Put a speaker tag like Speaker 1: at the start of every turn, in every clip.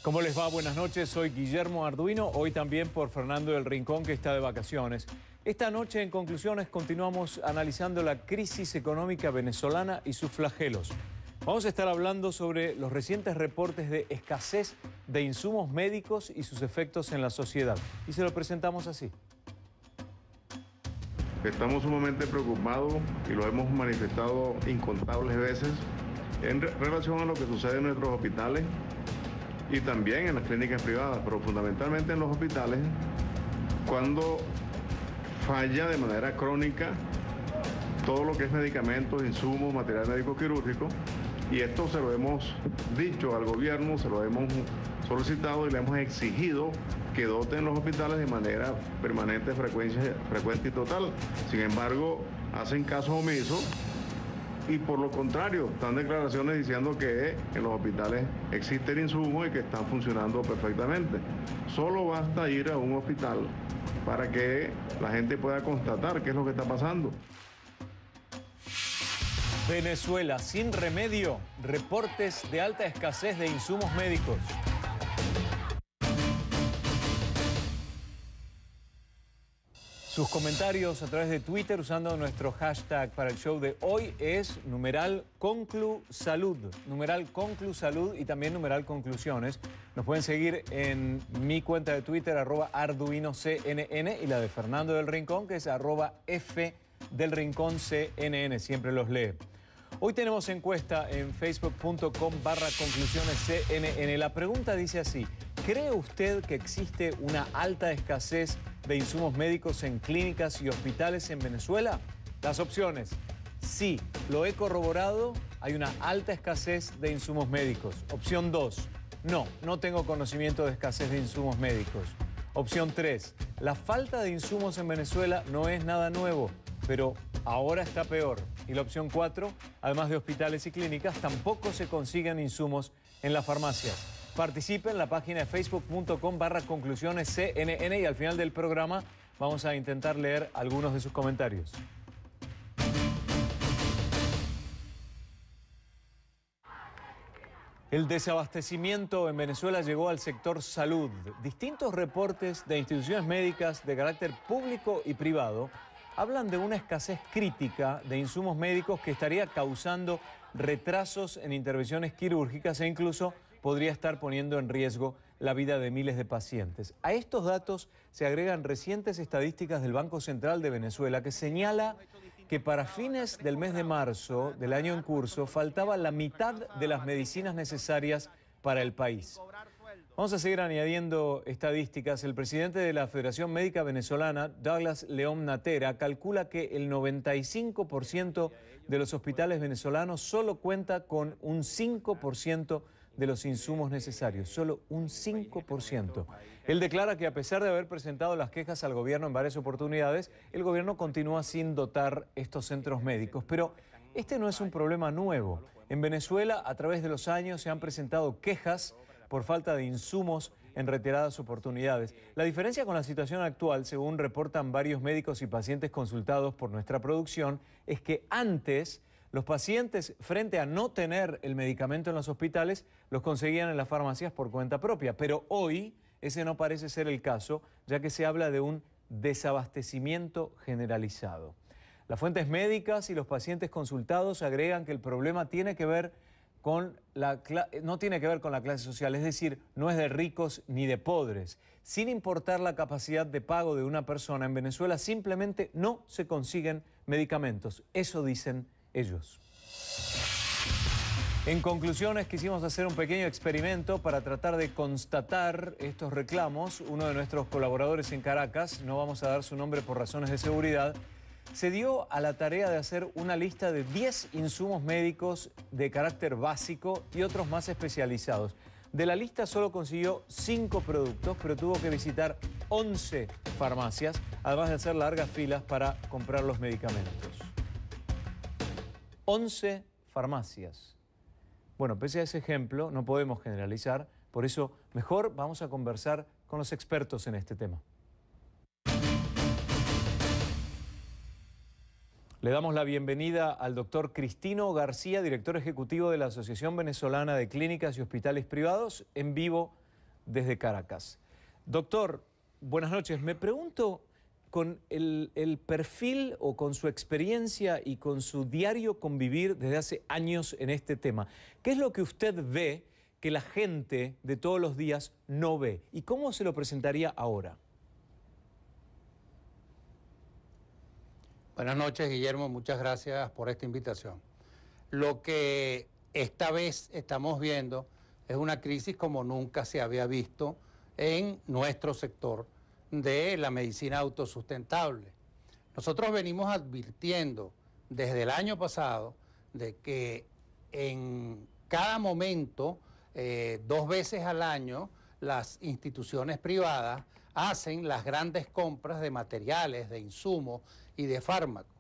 Speaker 1: ¿Cómo les va? Buenas noches, soy Guillermo Arduino, hoy también por Fernando del Rincón, que está de vacaciones. Esta noche, en Conclusiones, continuamos analizando la crisis económica venezolana y sus flagelos. Vamos a estar hablando sobre los recientes reportes de escasez de insumos médicos y sus efectos en la sociedad. Y se lo presentamos así.
Speaker 2: Estamos sumamente preocupados y lo hemos manifestado incontables veces en relación a lo que sucede en nuestros hospitales y también en las clínicas privadas, pero fundamentalmente en los hospitales, cuando falla de manera crónica todo lo que es medicamentos, insumos, material médico quirúrgico, y esto se lo hemos dicho al gobierno, se lo hemos solicitado y le hemos exigido que doten los hospitales de manera permanente, frecuente y total. Sin embargo, hacen caso omiso y por lo contrario, están declaraciones diciendo que en los hospitales existe el insumo y que están funcionando perfectamente. Solo basta ir a un hospital para que la gente pueda constatar qué es lo que está pasando.
Speaker 1: Venezuela sin remedio, reportes de alta escasez de insumos médicos. Sus comentarios a través de Twitter usando nuestro hashtag para el show de hoy es #ConcluSalud, #ConcluSalud y también #Conclusiones. Nos pueden seguir en mi cuenta de Twitter @ArduinoCNN y la de Fernando del Rincón, que es @FDelRincónCNN, siempre los lee. Hoy tenemos encuesta en facebook.com/conclusionesCNN. La pregunta dice así: ¿cree usted que existe una alta escasez de insumos médicos en clínicas y hospitales en Venezuela? Las opciones: sí, lo he corroborado, hay una alta escasez de insumos médicos. Opción 2, no, no tengo conocimiento de escasez de insumos médicos. Opción 3, la falta de insumos en Venezuela no es nada nuevo, pero ahora está peor. Y la opción 4, además de hospitales y clínicas, tampoco se consiguen insumos en las farmacias. Participe en la página de facebook.com/conclusionesCNN y al final del programa vamos a intentar leer algunos de sus comentarios. El desabastecimiento en Venezuela llegó al sector salud. Distintos reportes de instituciones médicas de carácter público y privado hablan de una escasez crítica de insumos médicos que estaría causando retrasos en intervenciones quirúrgicas e incluso podría estar poniendo en riesgo la vida de miles de pacientes. A estos datos se agregan recientes estadísticas del Banco Central de Venezuela que señala que para fines del mes de marzo del año en curso faltaba la mitad de las medicinas necesarias para el país. Vamos a seguir añadiendo estadísticas. El presidente de la Federación Médica Venezolana, Douglas León Natera, calcula que el 95% de los hospitales venezolanos solo cuenta con un 5% de los insumos necesarios, solo un 5%. Él declara que a pesar de haber presentado las quejas al gobierno en varias oportunidades, el gobierno continúa sin dotar estos centros médicos. Pero este no es un problema nuevo. En Venezuela, a través de los años, se han presentado quejas por falta de insumos en reiteradas oportunidades. La diferencia con la situación actual, según reportan varios médicos y pacientes consultados por nuestra producción, es que antes los pacientes, frente a no tener el medicamento en los hospitales, los conseguían en las farmacias por cuenta propia. Pero hoy ese no parece ser el caso, ya que se habla de un desabastecimiento generalizado. Las fuentes médicas y los pacientes consultados agregan que el problema no tiene que ver con la clase social, es decir, no es de ricos ni de pobres. Sin importar la capacidad de pago de una persona, en Venezuela simplemente no se consiguen medicamentos. Eso dicen ellos. En conclusiones, quisimos hacer un pequeño experimento para tratar de constatar estos reclamos. Uno de nuestros colaboradores en Caracas, no vamos a dar su nombre por razones de seguridad, se dio a la tarea de hacer una lista de 10 insumos médicos de carácter básico y otros más especializados. De la lista solo consiguió 5 productos, pero tuvo que visitar 11 farmacias, además de hacer largas filas para comprar los medicamentos. 11 farmacias. Bueno, pese a ese ejemplo, no podemos generalizar, por eso mejor vamos a conversar con los expertos en este tema. Le damos la bienvenida al doctor Cristino García, director ejecutivo de la Asociación Venezolana de Clínicas y Hospitales Privados, en vivo desde Caracas. Doctor, buenas noches. Me pregunto, con el perfil o con su experiencia y con su diario convivir desde hace años en este tema, ¿qué es lo que usted ve que la gente de todos los días no ve? ¿Y cómo se lo presentaría ahora?
Speaker 3: Buenas noches, Guillermo. Muchas gracias por esta invitación. Lo que esta vez estamos viendo es una crisis como nunca se había visto en nuestro sector de la medicina autosustentable. Nosotros venimos advirtiendo desde el año pasado de que en cada momento, 2 veces al año, las instituciones privadas hacen las grandes compras de materiales, de insumos y de fármacos.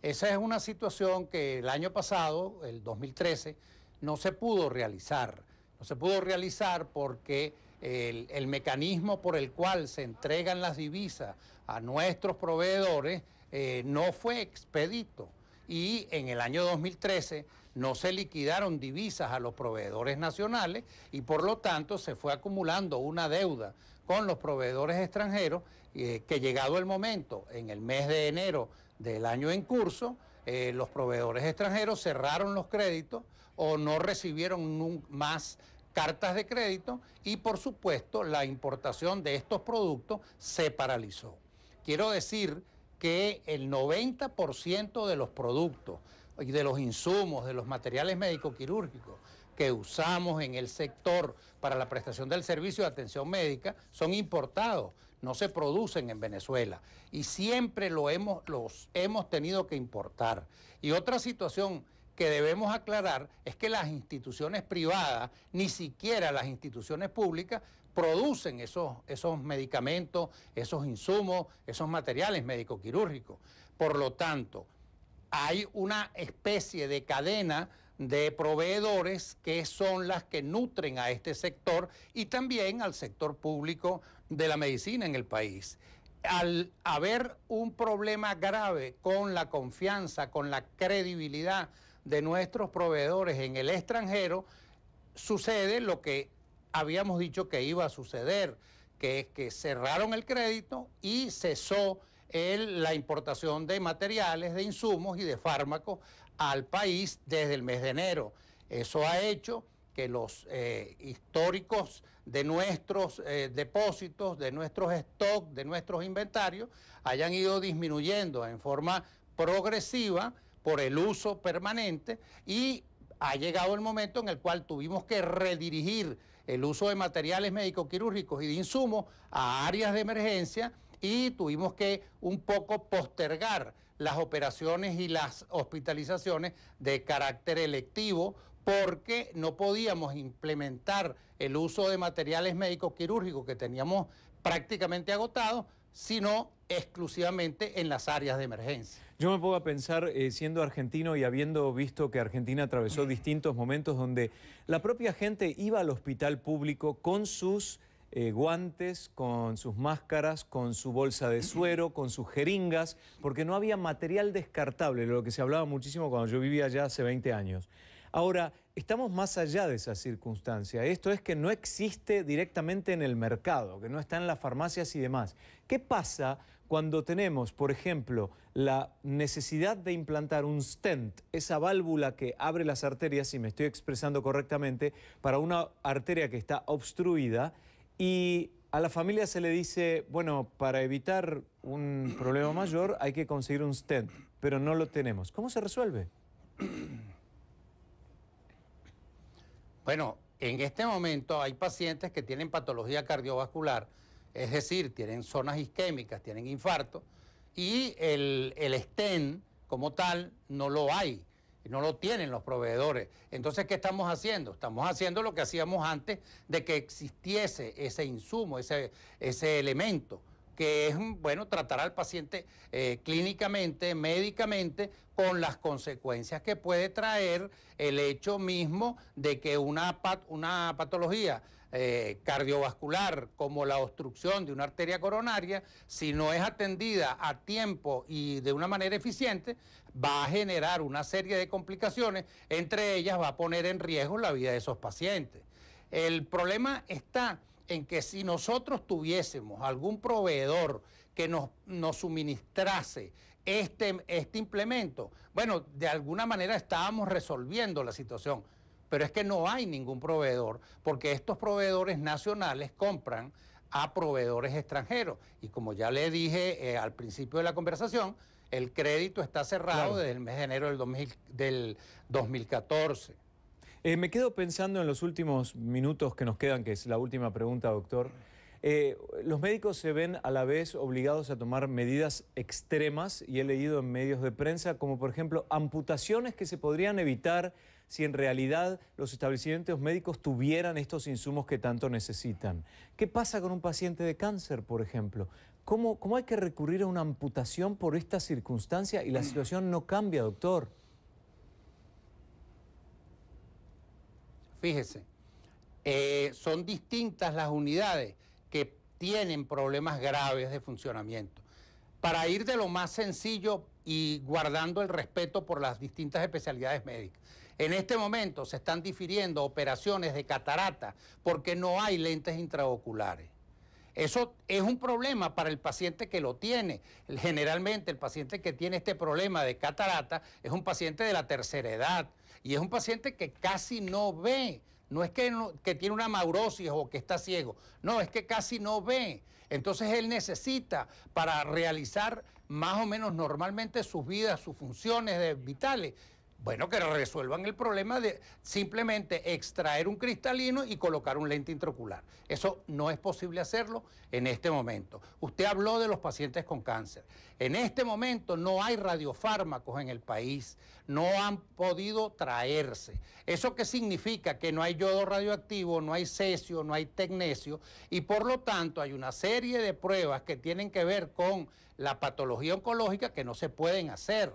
Speaker 3: Esa es una situación que el año pasado, el 2013, no se pudo realizar. No se pudo realizar porque el mecanismo por el cual se entregan las divisas a nuestros proveedores no fue expedito. Y en el año 2013 no se liquidaron divisas a los proveedores nacionales y por lo tanto se fue acumulando una deuda con los proveedores extranjeros que llegado el momento, en el mes de enero del año en curso, los proveedores extranjeros cerraron los créditos o no recibieron más cartas de crédito y por supuesto la importación de estos productos se paralizó. Quiero decir que el 90% de los productos y de los insumos, de los materiales médico-quirúrgicos que usamos en el sector para la prestación del servicio de atención médica son importados, no se producen en Venezuela y siempre los hemos tenido que importar. Y otra situación que debemos aclarar es que las instituciones privadas, ni siquiera las instituciones públicas, producen esos medicamentos, esos insumos, esos materiales médico-quirúrgicos. Por lo tanto, hay una especie de cadena de proveedores que son las que nutren a este sector y también al sector público de la medicina en el país. Al haber un problema grave con la confianza, con la credibilidad de nuestros proveedores en el extranjero, sucede lo que habíamos dicho que iba a suceder, que es que cerraron el crédito y cesó la importación de materiales, de insumos y de fármacos al país desde el mes de enero. Eso ha hecho que los históricos de nuestros depósitos, de nuestros stocks, de nuestros inventarios, hayan ido disminuyendo en forma progresiva por el uso permanente y ha llegado el momento en el cual tuvimos que redirigir el uso de materiales médico-quirúrgicos y de insumos a áreas de emergencia y tuvimos que un poco postergar las operaciones y las hospitalizaciones de carácter electivo porque no podíamos implementar el uso de materiales médicos quirúrgicos que teníamos prácticamente agotados, sino exclusivamente en las áreas de emergencia.
Speaker 1: Yo me pongo a pensar, siendo argentino y habiendo visto que Argentina atravesó distintos momentos donde la propia gente iba al hospital público con sus guantes, con sus máscaras, con su bolsa de suero, con sus jeringas, porque no había material descartable, de lo que se hablaba muchísimo cuando yo vivía allá hace 20 años. Ahora, estamos más allá de esa circunstancia. Esto es que no existe directamente en el mercado, que no está en las farmacias y demás. ¿Qué pasa cuando tenemos, por ejemplo, la necesidad de implantar un stent, esa válvula que abre las arterias, si me estoy expresando correctamente, para una arteria que está obstruida, y a la familia se le dice, bueno, para evitar un problema mayor hay que conseguir un stent, pero no lo tenemos? ¿Cómo se resuelve?
Speaker 3: Bueno, en este momento hay pacientes que tienen patología cardiovascular, es decir, tienen zonas isquémicas, tienen infarto, y el stent como tal no lo hay, no lo tienen los proveedores. Entonces, ¿qué estamos haciendo? Estamos haciendo lo que hacíamos antes de que existiese ese insumo, ese elemento, que es, bueno, tratar al paciente clínicamente, médicamente, con las consecuencias que puede traer el hecho mismo de que una patología cardiovascular como la obstrucción de una arteria coronaria, si no es atendida a tiempo y de una manera eficiente, va a generar una serie de complicaciones, entre ellas va a poner en riesgo la vida de esos pacientes. El problema está en que si nosotros tuviésemos algún proveedor que nos suministrase este implemento, bueno, de alguna manera estábamos resolviendo la situación, pero es que no hay ningún proveedor, porque estos proveedores nacionales compran a proveedores extranjeros. Y como ya le dije al principio de la conversación, el crédito está cerrado desde el mes de enero del 2014.
Speaker 1: Me quedo pensando en los últimos minutos que nos quedan, que es la última pregunta, doctor. Los médicos se ven a la vez obligados a tomar medidas extremas, y he leído en medios de prensa, como por ejemplo amputaciones que se podrían evitar si en realidad los establecimientos médicos tuvieran estos insumos que tanto necesitan. ¿Qué pasa con un paciente de cáncer, por ejemplo? ¿Cómo hay que recurrir a una amputación por esta circunstancia y la situación no cambia, doctor?
Speaker 3: Fíjese, son distintas las unidades que tienen problemas graves de funcionamiento. Para ir de lo más sencillo y guardando el respeto por las distintas especialidades médicas, en este momento se están difiriendo operaciones de catarata porque no hay lentes intraoculares. Eso es un problema para el paciente que lo tiene. Generalmente el paciente que tiene este problema de catarata es un paciente de la tercera edad y es un paciente que casi no ve. No es que tiene una maurosis o que está ciego, no, es que casi no ve. Entonces él necesita, para realizar más o menos normalmente sus vidas, sus funciones vitales, bueno, que resuelvan el problema de simplemente extraer un cristalino y colocar un lente intraocular. Eso no es posible hacerlo en este momento. Usted habló de los pacientes con cáncer. En este momento no hay radiofármacos en el país, no han podido traerse. ¿Eso qué significa? Que no hay yodo radioactivo, no hay cesio, no hay tecnesio, y por lo tanto hay una serie de pruebas que tienen que ver con la patología oncológica que no se pueden hacer.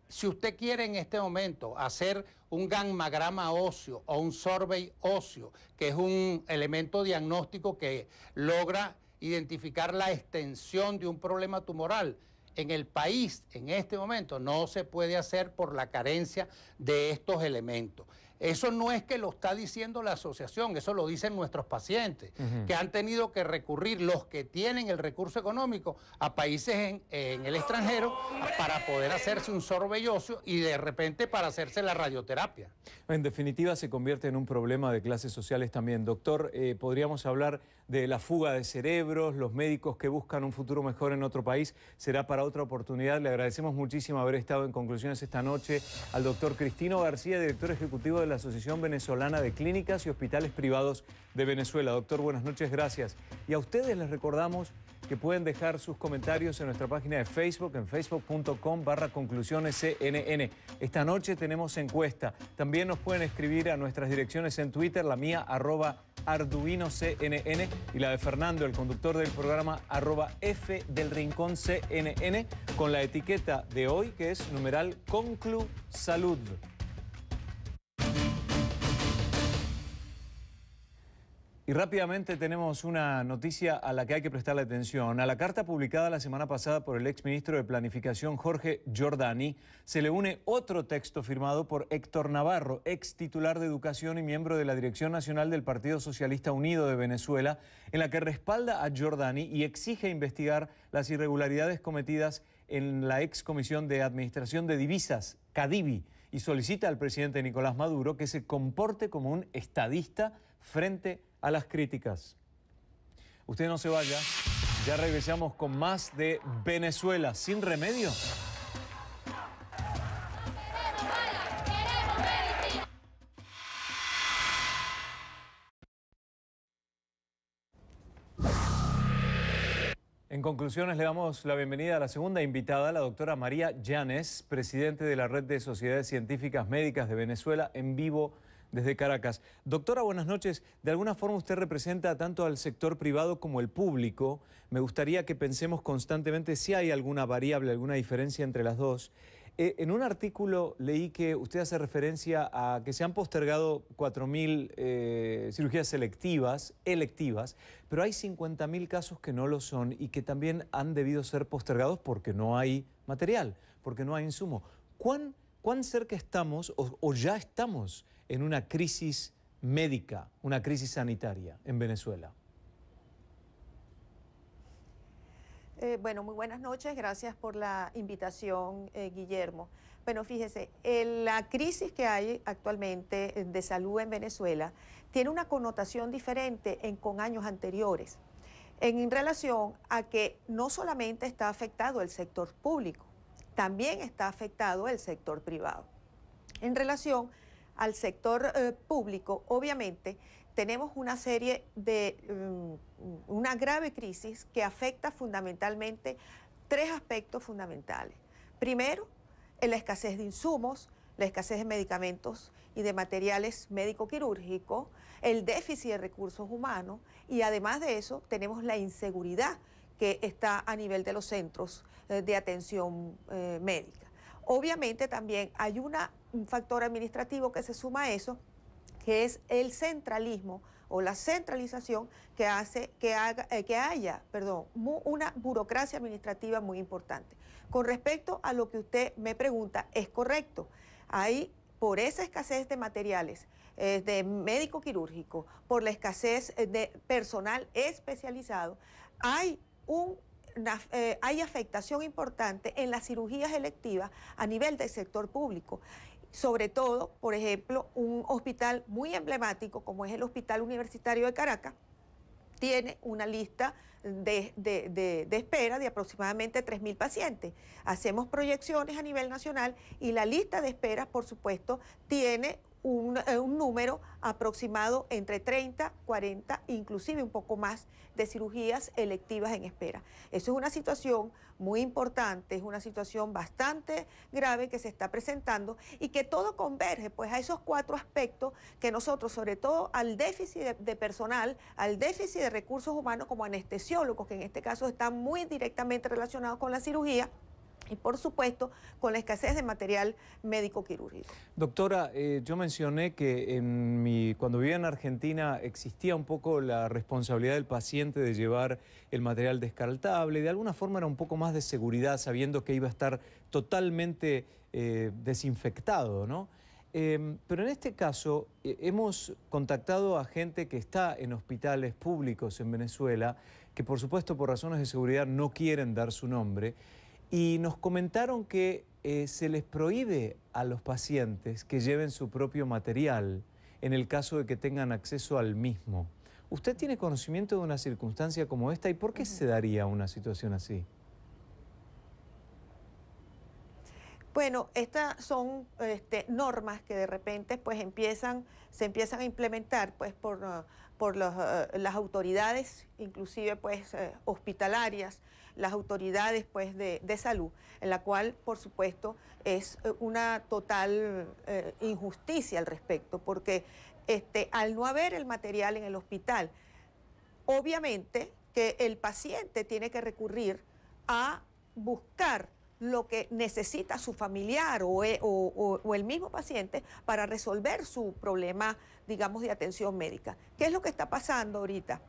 Speaker 3: Si usted quiere en este momento hacer un gammagrama óseo o un survey óseo, que es un elemento diagnóstico que logra identificar la extensión de un problema tumoral, en el país en este momento no se puede hacer por la carencia de estos elementos. Eso no es que lo está diciendo la asociación, eso lo dicen nuestros pacientes, que han tenido que recurrir, los que tienen el recurso económico, a países en el extranjero para poder hacerse un survey óseo y de repente para hacerse la radioterapia.
Speaker 1: En definitiva se convierte en un problema de clases sociales también. Doctor, podríamos hablar de la fuga de cerebros, los médicos que buscan un futuro mejor en otro país. Será para otra oportunidad. Le agradecemos muchísimo haber estado en Conclusiones esta noche al doctor Cristino García, director ejecutivo de la Asociación Venezolana de Clínicas y Hospitales Privados de Venezuela. Doctor, buenas noches, gracias. Y a ustedes les recordamos que pueden dejar sus comentarios en nuestra página de Facebook, en facebook.com/conclusionescnn. Esta noche tenemos encuesta. También nos pueden escribir a nuestras direcciones en Twitter, la mía, @ArduinoCNN, y la de Fernando, el conductor del programa, @FDelRinconCNN, con la etiqueta de hoy, que es numeral ConcluSalud. Y rápidamente tenemos una noticia a la que hay que prestarle atención. A la carta publicada la semana pasada por el exministro de Planificación, Jorge Giordani, se le une otro texto firmado por Héctor Navarro, ex titular de Educación y miembro de la Dirección Nacional del Partido Socialista Unido de Venezuela, en la que respalda a Giordani y exige investigar las irregularidades cometidas en la ex Comisión de Administración de Divisas, CADIVI, y solicita al presidente Nicolás Maduro que se comporte como un estadista frente a las críticas. Usted no se vaya, ya regresamos con más de Venezuela sin remedio. En Conclusiones le damos la bienvenida a la segunda invitada, la doctora María Llanes, presidente de la Red de Sociedades Científicas Médicas de Venezuela, en vivo desde Caracas. Doctora, buenas noches. De alguna forma usted representa tanto al sector privado como el público. Me gustaría que pensemos constantemente si hay alguna variable, alguna diferencia entre las dos. En un artículo leí que usted hace referencia a que se han postergado 4.000 cirugías electivas, pero hay 50.000 casos que no lo son y que también han debido ser postergados porque no hay material, porque no hay insumo. ¿Cuán cerca estamos o ya estamos en una crisis médica, una crisis sanitaria en Venezuela?
Speaker 4: Bueno, muy buenas noches, gracias por la invitación, Guillermo. Bueno, fíjese, la crisis que hay actualmente de salud en Venezuela tiene una connotación diferente con años anteriores, en relación a que no solamente está afectado el sector público, también está afectado el sector privado. En relación al sector público, obviamente, tenemos una serie de, una grave crisis que afecta fundamentalmente tres aspectos fundamentales. Primero, la escasez de insumos, la escasez de medicamentos y de materiales médico-quirúrgicos, el déficit de recursos humanos y además de eso tenemos la inseguridad que está a nivel de los centros de atención médica. Obviamente también hay un factor administrativo que se suma a eso, que es el centralismo o la centralización que hace que haya una burocracia administrativa muy importante. Con respecto a lo que usted me pregunta, es correcto. Hay, por esa escasez de materiales de médico quirúrgico, por la escasez de personal especializado, hay afectación importante en las cirugías electivas a nivel del sector público. Sobre todo, por ejemplo, un hospital muy emblemático como es el Hospital Universitario de Caracas, tiene una lista de espera de aproximadamente 3.000 pacientes. Hacemos proyecciones a nivel nacional y la lista de espera, por supuesto, tiene un número aproximado entre 30, 40, inclusive un poco más de cirugías electivas en espera. Eso es una situación muy importante, es una situación bastante grave que se está presentando y que todo converge pues a esos cuatro aspectos que nosotros, sobre todo al déficit de personal, al déficit de recursos humanos como anestesiólogos, que en este caso están muy directamente relacionados con la cirugía, y por supuesto con la escasez de material médico quirúrgico.
Speaker 1: Doctora, yo mencioné que cuando vivía en Argentina existía un poco la responsabilidad del paciente de llevar el material descartable, de alguna forma era un poco más de seguridad sabiendo que iba a estar totalmente desinfectado, ¿no? Pero en este caso hemos contactado a gente que está en hospitales públicos en Venezuela, que por supuesto por razones de seguridad no quieren dar su nombre, y nos comentaron que se les prohíbe a los pacientes que lleven su propio material en el caso de que tengan acceso al mismo. ¿Usted tiene conocimiento de una circunstancia como esta y por qué se daría una situación así?
Speaker 4: Bueno, estas son normas que de repente pues se empiezan a implementar pues por las autoridades, inclusive pues hospitalarias, las autoridades pues de salud, en la cual por supuesto es una total injusticia al respecto, porque al no haber el material en el hospital, obviamente que el paciente tiene que recurrir a buscar lo que necesita su familiar o el mismo paciente para resolver su problema, digamos, de atención médica. ¿Qué es lo que está pasando ahorita?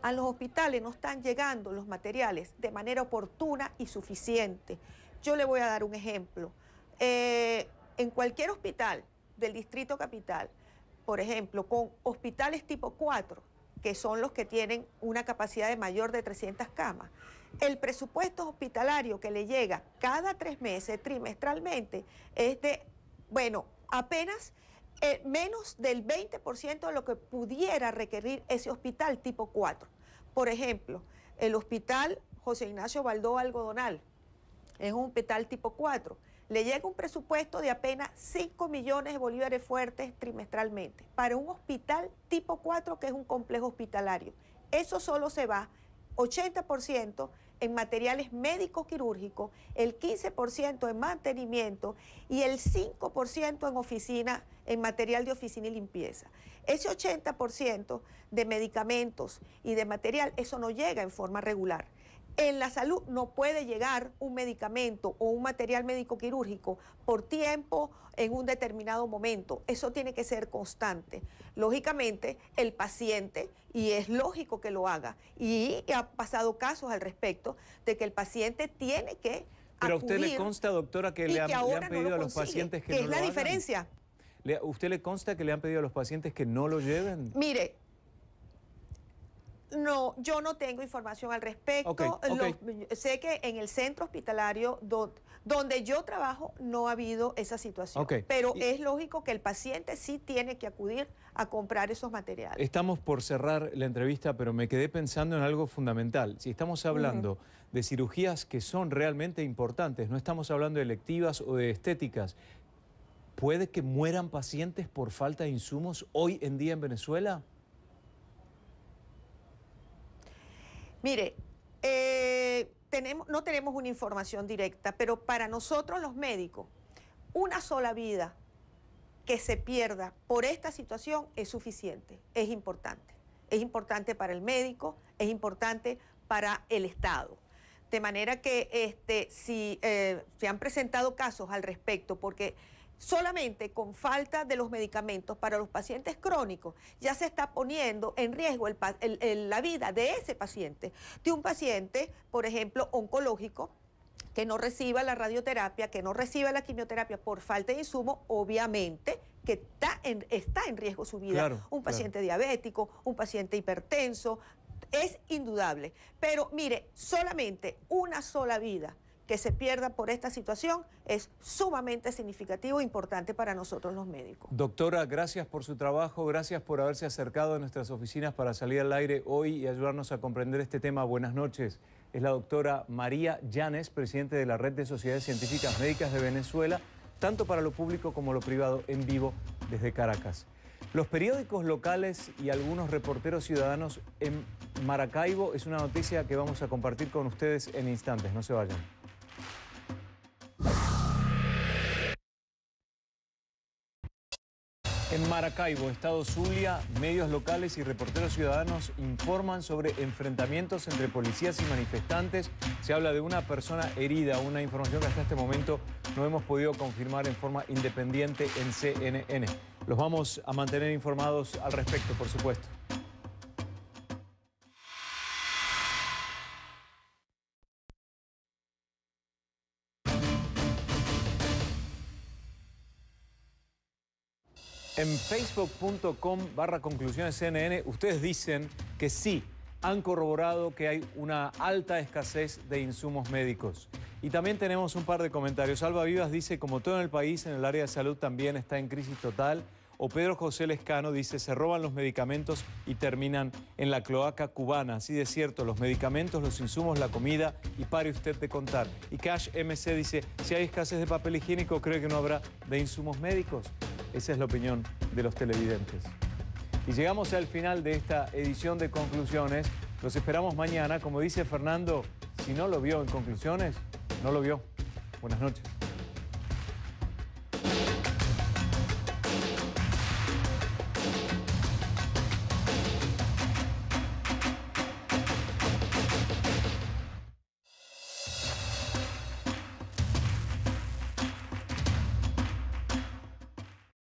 Speaker 4: A los hospitales no están llegando los materiales de manera oportuna y suficiente. Yo le voy a dar un ejemplo. En cualquier hospital del Distrito Capital, por ejemplo, con hospitales tipo 4, que son los que tienen una capacidad de mayor de 300 camas, el presupuesto hospitalario que le llega cada 3 meses, trimestralmente, es de, bueno, apenas menos del 20% de lo que pudiera requerir ese hospital tipo 4. Por ejemplo, el hospital José Ignacio Baldoa Algodonal es un hospital tipo 4. Le llega un presupuesto de apenas 5 millones de bolívares fuertes trimestralmente para un hospital tipo 4 que es un complejo hospitalario. Eso solo se va 80% en materiales médicos quirúrgicos, el 15% en mantenimiento y el 5% en oficina, en material de oficina y limpieza. Ese 80% de medicamentos y de material, eso no llega en forma regular. En la salud no puede llegar un medicamento o un material médico quirúrgico por tiempo en un determinado momento. Eso tiene que ser constante. Lógicamente, el paciente, y es lógico que lo haga, y ha pasado casos al respecto, de que el paciente tiene que
Speaker 1: Pero a usted le consta, doctora, que le han pedido a los pacientes que no lo hagan.
Speaker 4: ¿Qué es la diferencia?
Speaker 1: ¿Usted le consta que le han pedido a los pacientes que no lo lleven?
Speaker 4: Mire, No, yo no tengo información al respecto.
Speaker 1: Ok.
Speaker 4: Sé que en el centro hospitalario donde yo trabajo no ha habido esa situación. Pero es lógico que el paciente sí tiene que acudir a comprar esos materiales.
Speaker 1: Estamos por cerrar la entrevista, pero me quedé pensando en algo fundamental. Si estamos hablando de cirugías que son realmente importantes, no estamos hablando de electivas o de estéticas, ¿puede que mueran pacientes por falta de insumos hoy en día en Venezuela?
Speaker 4: Mire, no tenemos una información directa, pero para nosotros los médicos, una sola vida que se pierda por esta situación es suficiente, es importante. Es importante para el médico, es importante para el Estado. De manera que si se han presentado casos al respecto, porque solamente con falta de los medicamentos para los pacientes crónicos ya se está poniendo en riesgo la vida de ese paciente, de un paciente, por ejemplo, oncológico, que no reciba la radioterapia, que no reciba la quimioterapia por falta de insumo, obviamente que está en riesgo su vida.
Speaker 1: Claro,
Speaker 4: un paciente diabético, un paciente hipertenso, es indudable. Pero mire, solamente una sola vida que se pierda por esta situación es sumamente significativo e importante para nosotros los médicos.
Speaker 1: Doctora, gracias por su trabajo, gracias por haberse acercado a nuestras oficinas para salir al aire hoy y ayudarnos a comprender este tema. Buenas noches. Es la doctora María Llanes, presidente de la Red de Sociedades Científicas Médicas de Venezuela, tanto para lo público como lo privado, en vivo desde Caracas. Los periódicos locales y algunos reporteros ciudadanos en Maracaibo es una noticia que vamos a compartir con ustedes en instantes. No se vayan. En Maracaibo, estado Zulia, medios locales y reporteros ciudadanos informan sobre enfrentamientos entre policías y manifestantes. Se habla de una persona herida, una información que hasta este momento no hemos podido confirmar en forma independiente en CNN. Los vamos a mantener informados al respecto, por supuesto. En facebook.com/conclusionesCNN ustedes dicen que sí, han corroborado que hay una alta escasez de insumos médicos. Y también tenemos un par de comentarios. Alba Vivas dice, como todo en el país, en el área de salud también está en crisis total. O Pedro José Lescano dice, se roban los medicamentos y terminan en la cloaca cubana. Así de cierto, los medicamentos, los insumos, la comida, y pare usted de contar. Y Cash MC dice, si hay escasez de papel higiénico, ¿cree que no habrá de insumos médicos? Esa es la opinión de los televidentes. Y llegamos al final de esta edición de Conclusiones. Los esperamos mañana. Como dice Fernando, si no lo vio en Conclusiones, no lo vio. Buenas noches.